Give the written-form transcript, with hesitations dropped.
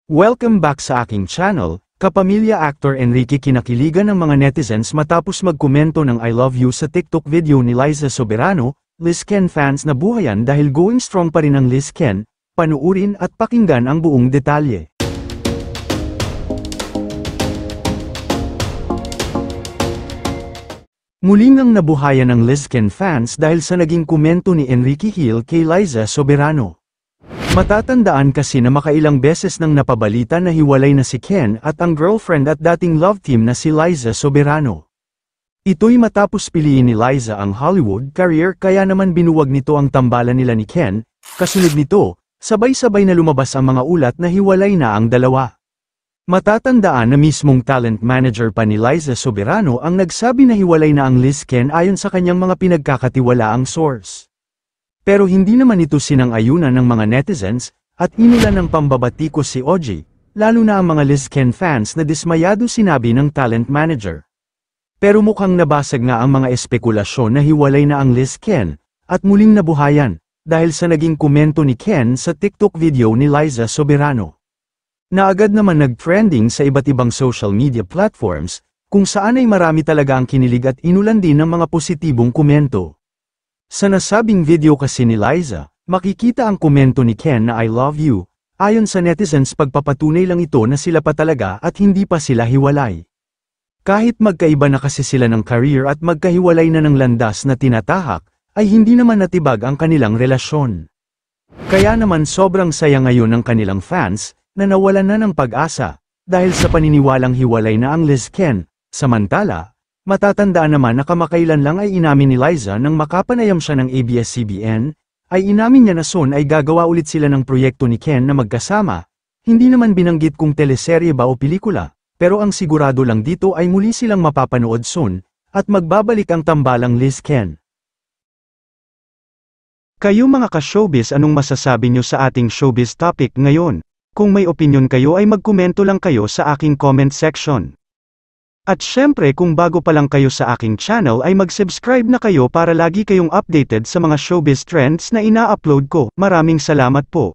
Welcome back sa aking channel, kapamilya actor Enrique kinakiligan ng mga netizens matapos magkomento ng I love you sa TikTok video ni Liza Soberano. Liz Ken fans na buhayan dahil going strong pa rin ang Liz Ken, panuurin at pakinggan ang buong detalye. Muling ngang nabuhayan ng Liz Ken fans dahil sa naging komento ni Enrique Hill kay Liza Soberano. Matatandaan kasi na makailang beses nang napabalita na hiwalay na si Ken at ang girlfriend at dating love team na si Liza Soberano. Ito'y matapos piliin ni Liza ang Hollywood career kaya naman binuwag nito ang tambalan nila ni Ken. Kasunod nito, sabay-sabay na lumabas ang mga ulat na hiwalay na ang dalawa. Matatandaan na mismong talent manager pa ni Liza Soberano ang nagsabi na hiwalay na ang Liz Ken ayon sa kanyang mga pinagkakatiwalaang source. Pero hindi naman ito sinang-ayunan ng mga netizens, at inulan ng pambabatikos si OG, lalo na ang mga Liz Ken fans na dismayado sinabi ng talent manager. Pero mukhang nabasag nga ang mga espekulasyon na hiwalay na ang Liz Ken, at muling nabuhayan, dahil sa naging komento ni Ken sa TikTok video ni Liza Soberano. Na agad naman nag-trending sa iba't ibang social media platforms, kung saan ay marami talaga ang kinilig at inulan din ng mga positibong komento. Sa nasabing video kasi ni Liza, makikita ang komento ni Ken na I love you, ayon sa netizens pagpapatunay lang ito na sila pa talaga at hindi pa sila hiwalay. Kahit magkaiba na kasi sila ng career at magkahiwalay na ng landas na tinatahak, ay hindi naman natibag ang kanilang relasyon. Kaya naman sobrang saya ngayon ng kanilang fans, na nawalan na ng pag-asa, dahil sa paniniwalang hiwalay na ang Liz Ken. Samantala, matatandaan naman na kamakailan lang ay inamin ni Liza nang makapanayam siya ng ABS-CBN, ay inamin niya na soon ay gagawa ulit sila ng proyekto ni Ken na magkasama. Hindi naman binanggit kung teleserye ba o pelikula, pero ang sigurado lang dito ay muli silang mapapanood soon, at magbabalik ang tambalang Liz Ken. Kayo mga ka-showbiz, anong masasabi nyo sa ating showbiz topic ngayon? Kung may opinion kayo ay magkomento lang kayo sa aking comment section. At syempre kung bago pa lang kayo sa aking channel ay mag-subscribe na kayo para lagi kayong updated sa mga showbiz trends na ina-upload ko. Maraming salamat po.